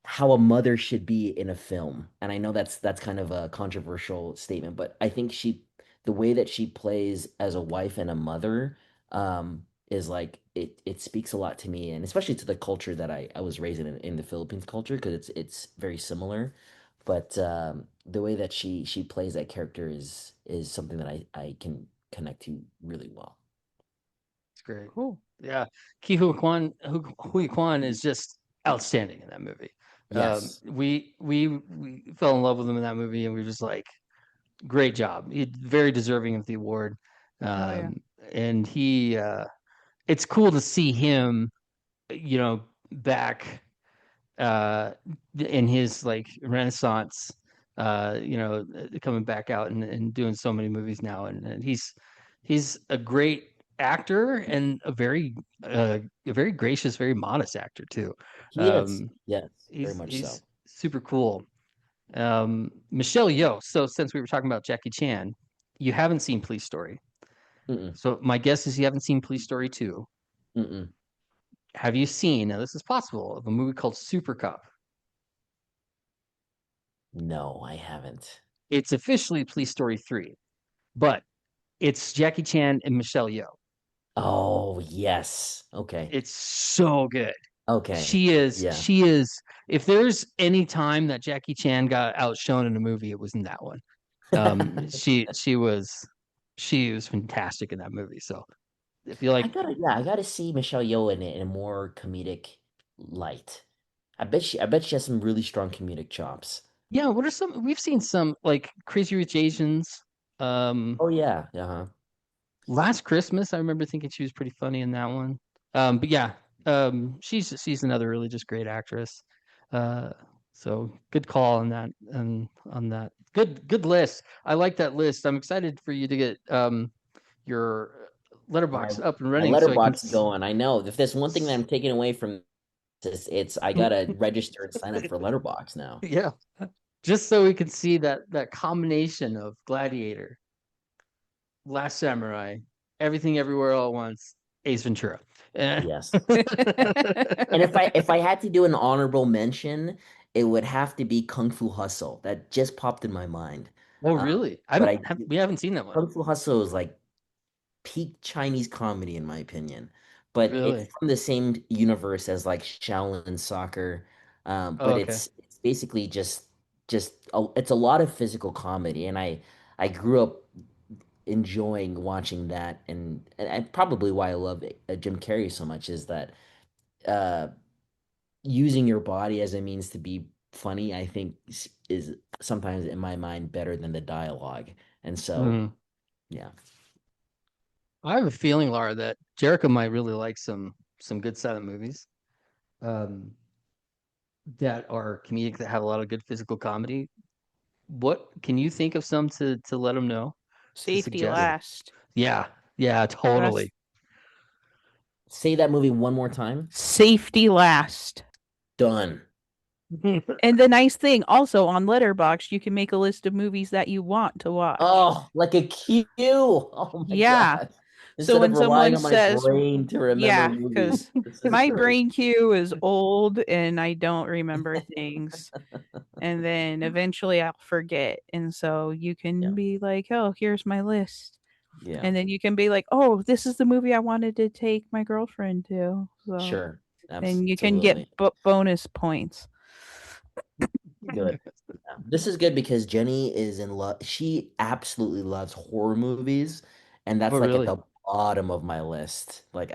how a mother should be in a film. And I know that's kind of a controversial statement, but I think the way that she plays as a wife and a mother is like it speaks a lot to me and especially to the culture that I was raised in the Philippines culture because it's very similar. But the way that she plays that character is something that I can connect to really well. It's great. Cool. Yeah. Ki Hu Kwan, Hui Kwan is just outstanding in that movie. Yes. We fell in love with him in that movie, and we were just like, great job. He's very deserving of the award. Oh yeah. Um, and it's cool to see him, back in his like renaissance, coming back out and doing so many movies now, and he's a great actor and a very gracious, very modest actor too. He is. Um, Yes, very he's much so. he's super cool. Michelle Yeoh. So since we were talking about Jackie Chan, you haven't seen Police Story. Mm-mm, So my guess is you haven't seen Police Story 2. mm-mm. Have you seen, now this is possible, of a movie called Super Cop? No, I haven't. It's officially Police Story 3, but it's Jackie Chan and Michelle Yeoh. Oh, yes. Okay. It's so good. Okay. Yeah. She is, if there's any time that Jackie Chan got outshone in a movie, it was in that one. She was fantastic in that movie. So if you like, I gotta see Michelle Yeoh in a more comedic light. I bet she has some really strong comedic chops. yeah, what are some, we've seen some like Crazy Rich Asians. Um, Oh yeah. Uh-huh. Last Christmas, I remember thinking she was pretty funny in that one. But yeah, she's another really just great actress. Uh, So good call on that, and on that. Good list. I like that list. I'm excited for you to get your My letterbox up and my running so I can letterbox going. I know if there's one thing that I'm taking away from this, it's I gotta register and sign up for Letterbox now. yeah, just so we can see that combination of Gladiator, Last Samurai, Everything Everywhere All at Once, Ace Ventura. Yes. And if I had to do an honorable mention, it would have to be Kung Fu Hustle. That just popped in my mind. Oh, Um, really? but We haven't seen that one. Kung Fu Hustle is like peak Chinese comedy in my opinion. But it's Really? from the same universe as like Shaolin Soccer. Oh, But okay. it's basically it's a lot of physical comedy, and I grew up enjoying watching that, and probably why I love Jim Carrey so much is that uh, using your body as a means to be funny, I think is sometimes in my mind better than the dialogue. And so, Mhm. yeah. I have a feeling, Laura, that Jericho might really like some good silent movies. Um, that are comedic, that have a lot of good physical comedy. What can you think of some to let them know, to Safety suggest? last. Yeah, yeah, That's totally. Say that movie one more time. safety last. Done. And the nice thing also on Letterboxd, you can make a list of movies that you want to watch. Oh, like a cue. Oh my Yeah. gosh. So Instead of when relying someone on my says, brain to remember yeah, movies, because this is my great. brain queue is old and I don't remember things. And then eventually I'll forget. And so you Yeah. can be like, oh, here's my list. Yeah. And then you can be like, oh, this is the movie I wanted to take my girlfriend to. So Sure. then you can get Absolutely. bonus points. Good. Yeah. This is good because Jenny is in love. She absolutely loves horror movies, and Oh, that's like at really? the bottom of my list. Like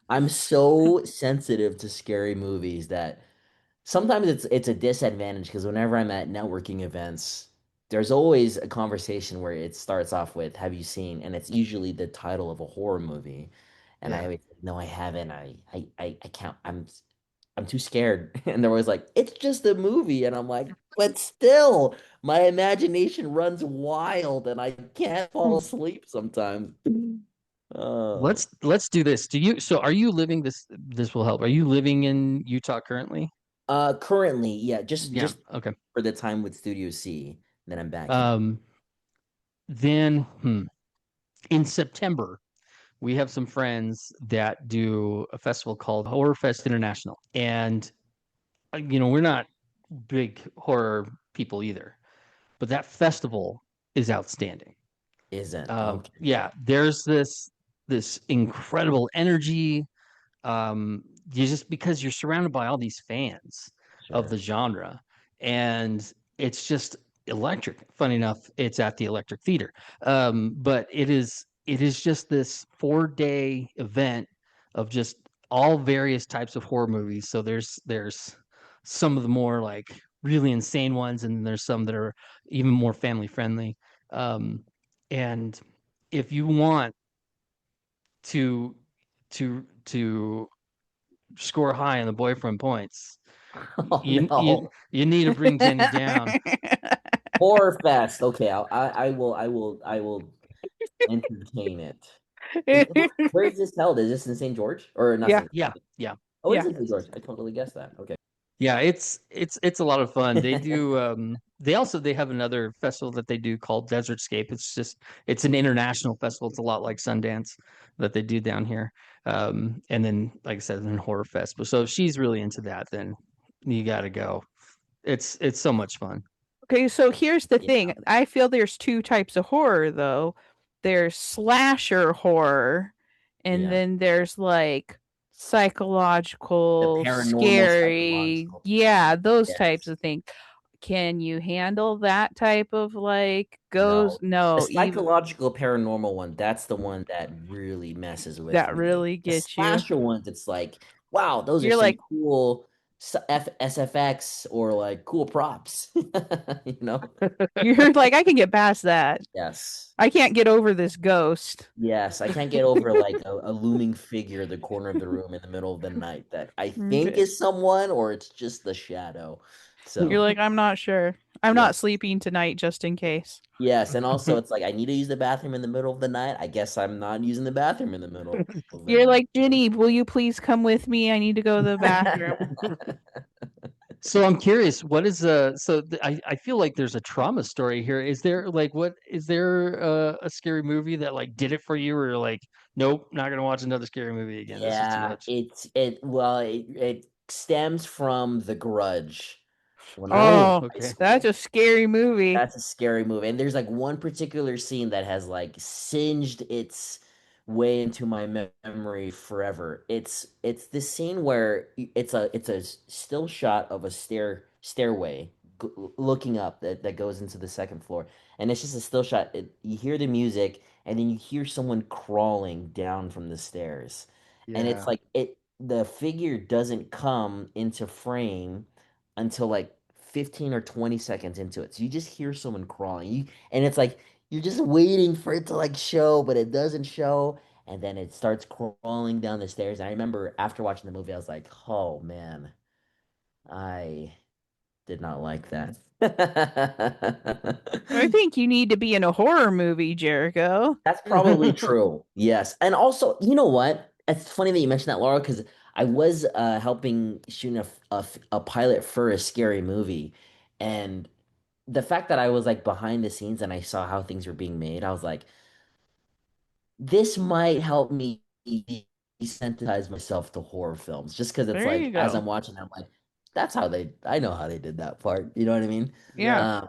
I'm so sensitive to scary movies that sometimes it's a disadvantage because whenever I'm at networking events, there's always a conversation where it starts off with, "Have you seen?" And it's usually the title of a horror movie, and I Yeah. always say, no, I haven't. I can't. I'm too scared. And they're always like, it's just a movie. And I'm like, but still, my imagination runs wild and I can't fall asleep sometimes. Oh. Let's do this. So are you living this will help. Are you living in Utah currently? Currently, yeah, Yeah, just okay. for the time with Studio C, then I'm back here. Um then in September we have some friends that do a festival called Horror Fest International. And we're not big horror people either, but that festival is outstanding. Isn't okay. Yeah, there's this incredible energy. You just because you're surrounded by all these fans of the Sure. genre, and it's just electric. Funny enough, it's at the Electric Theater, but it is just this 4-day event of just all various types of horror movies. So there's some of the more like really insane ones, and there's some that are even more family friendly. Um, and if you want to to score high on the boyfriend points, Oh you no. you need to bring Jenny down. Horror Fest. Okay, I will entertain it. Where is this held? Is this in St. George or not Yeah. St. Yeah, yeah, Oh, it is Yeah. in St. George. I totally guessed that. Okay. yeah. It's a lot of fun. They do. They have another festival that they do called Desertscape. It's an international festival. It's a lot like Sundance that they do down here. And then, like I said, then Horror Fest. But so if she's really into that, then you got to go. It's so much fun. Okay, so here's the Yeah. thing. I feel there's two types of horror though. There's slasher horror, and Yeah. then there's like The psychological, paranormal scary. psychological. Yeah, those types Yes. of things. Can you handle that type of like goes? No. The No, even psychological paranormal one, that's the one that really messes with that me. really The gets you. slasher ones, it's like, wow, those are You're some like, cool SFX or like cool props. You know? You're like, I can get past that. Yes. I can't get over this ghost. Yes, I can't get over like a looming figure in the corner of the room in the middle of the night that I think Okay. is someone or it's just the shadow. You're So, like, I'm not sure. I'm not yes. sleeping tonight just in case. Yes, and also it's like I need to use the bathroom in the middle of the night. I guess I'm not using the bathroom in the middle of the You're night. like, Jenny, will you please come with me? I need to go to the bathroom. So I'm curious, what is I feel like there's a trauma story here. Is there like what is there a scary movie that like did it for you or you're like, nope, not gonna watch another scary movie again. This is too Yeah, much. it stems from The Grudge. When I was in Oh, Oh, high okay. that's school, a scary movie. that's a scary movie. And there's like one particular scene that has like singed its way into my memory forever. It's this scene where it's a still shot of a stairway looking up that goes into the second floor. And it's just a still shot. You hear the music and then you hear someone crawling down from the stairs. And it's Yeah. like the figure doesn't come into frame until like 15 or 20 seconds into it. So you just hear someone crawling. And it's like you're just waiting for it to like show, but it doesn't show. And then it starts crawling down the stairs. And I remember after watching the movie, I was like, oh man, I did not like that. I think you need to be in a horror movie, Jericho. That's probably true. Yes. And also, you know what? It's funny that you mentioned that, Laura, because I was helping shoot a pilot for a scary movie. And the fact that I was like behind the scenes and I saw how things were being made, I was like, this might help me desensitize myself to horror films just because it's There like you as go. I'm watching, I'm like, I know how they did that part. You know what I mean? Yeah, Yeah.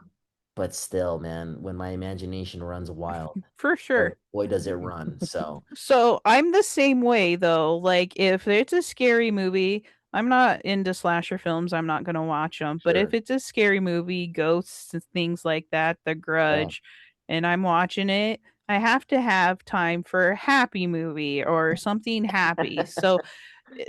But still, man, when my imagination runs wild, for sure. boy, does it run. So, So I'm the same way though. Like if it's a scary movie, I'm not into slasher films. I'm not gonna watch them. But if sure. it's a scary movie, ghosts and things like that, The Yeah. Grudge, and I'm watching it, I have to have time for a happy movie or something happy. So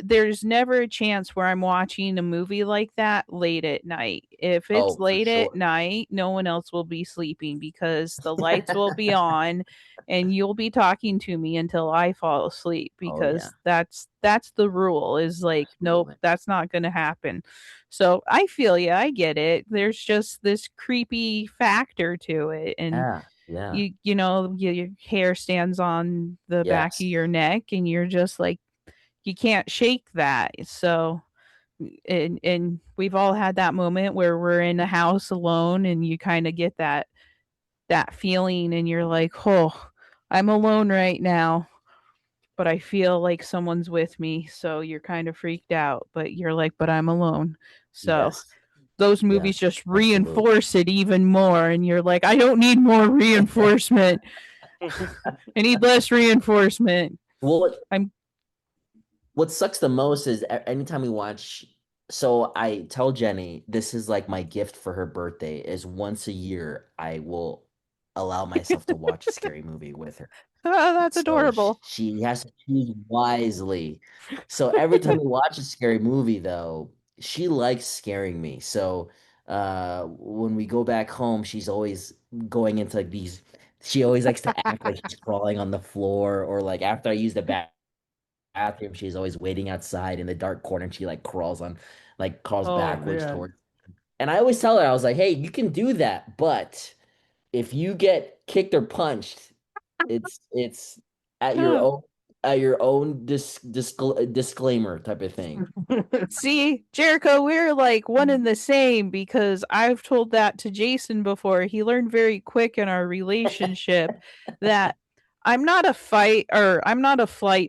there's never a chance where I'm watching a movie like that late at night. If it's Oh, for late at sure. night, no one else will be sleeping because the lights will be on and you'll be talking to me until I fall asleep Oh, yeah. because that's the rule is like nope, Absolutely. that's not going to happen. So I feel you, I get it. There's just this creepy factor to it and Yeah. Yeah. your hair stands on the back of Yes. your neck and you're just like you can't shake that. So and we've all had that moment where we're in a house alone and you kind of get that feeling and you're like, "Oh, I'm alone right now, but I feel like someone's with me." So you're kind of freaked out, but you're like, "But I'm alone." So Yes. those Yeah. movies just Absolutely. reinforce it even more and you're like, "I don't need more reinforcement. I need less reinforcement." Well, I'm what sucks the most is anytime we watch. So I tell Jenny this is like my gift for her birthday is once a year I will allow myself to watch a scary movie with her. oh, that's So adorable. she has to choose wisely. So every time we watch a scary movie, though, she likes scaring me. So when we go back home, she's always going into like these. She always likes to act like she's crawling on the floor, or like after I use the bathroom, she's always waiting outside in the dark corner, and she like crawls Oh backwards man. toward. And I always tell her, I was like, "Hey, you can do that, but if you get kicked or punched." It's at your own disclaimer type of thing. See, Jericho, we're like one and the same because I've told that to Jason before. He learned very quick in our relationship that I'm not a flight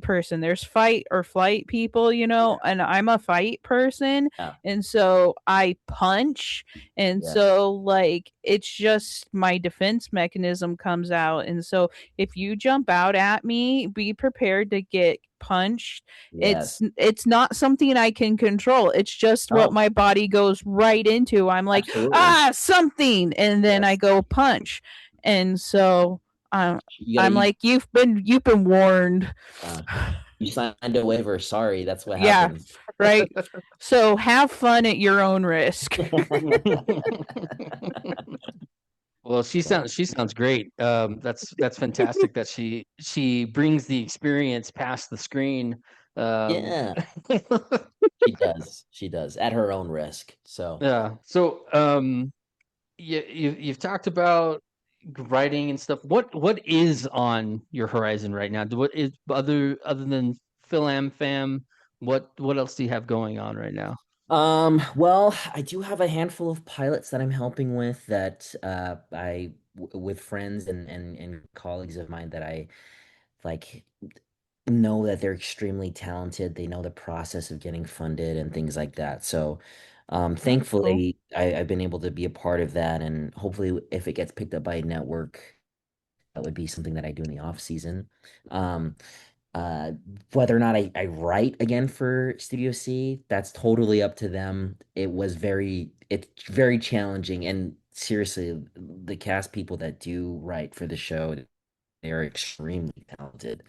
person. There's fight or flight people, Yeah. and I'm a fight person. Yeah. And so I punch. And Yes. so, like, it's just my defense mechanism comes out. And so, if you jump out at me, be prepared to get punched. it's Yes. it's not something I can control. It's just what Oh, my body goes right into. I'm like, absolutely. ah, something, and then I Yes. go punch. And so You gotta I'm eat. like, you've been warned. You signed a waiver. Sorry, that's what Yeah, happens. right. So have fun at your own risk. Well, she sounds great. That's fantastic that she brings the experience past the screen. Yeah, she does at her own risk. So, Yeah. So, you've talked about writing and stuff. What is on your horizon right now? What is other than Fil-Am fam? What else do you have going on right now? well, I do have a handful of pilots that I'm helping with that with friends and colleagues of mine that I like know that they're extremely talented. They know the process of getting funded and things like that. So, That's cool. thankfully, I've been able to be a part of that, and hopefully, if it gets picked up by a network, that would be something that I do in the off season. Um, uh, Whether or not I write again for Studio C, that's totally up to them. It's very challenging, and seriously, the cast people that do write for the show, they are extremely talented.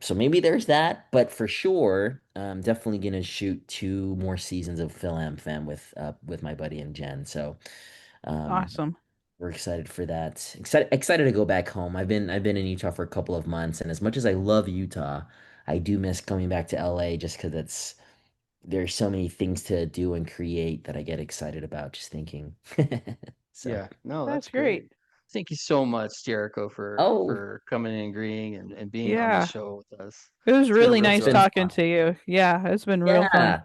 So maybe there's that, but for sure, I'm definitely gonna shoot 2 more seasons of Fil-Am Fam with my buddy and Jen. So um, Awesome. we're excited for that. Excited to go back home. I've been in Utah for a couple of months, and as much as I love Utah, I do miss coming back to LA just because there's so many things to do and create that I get excited about just thinking. So, Yeah. No, that's That's great. great. Thank you so much, Jericho, oh for coming and agreeing and being on the Yeah. show with us. It was It's been a really real it's nice been joy. talking fun. to you. Yeah, it's been real fun. Yeah.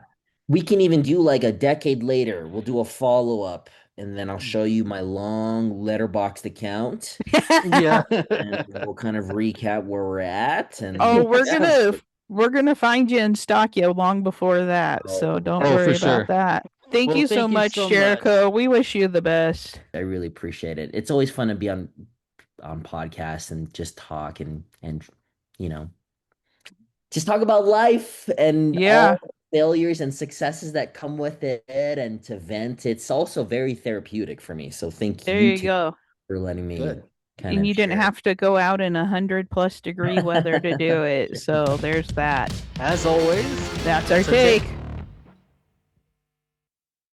We can even do like a decade later. We'll do a follow-up and then I'll show you my long letterboxed account Yeah. and we'll kind of recap where we're at Oh, and we're yeah. gonna we're gonna find you and stalk you long before that, so Oh, don't Oh, for worry about sure. that. Thank Well, you so thank you much, so much. Jericho. We wish you the best. I really appreciate it. It's always fun to be on podcasts and just talk and you know, just talk about life and Yeah, all the failures and successes that come with it and to vent. It's also very therapeutic for me. So thank there you you too go. for letting me Good. kind And of you didn't share. have to go out in 100+ degree weather to do it, so there's that. As always, That's our that's our take. take.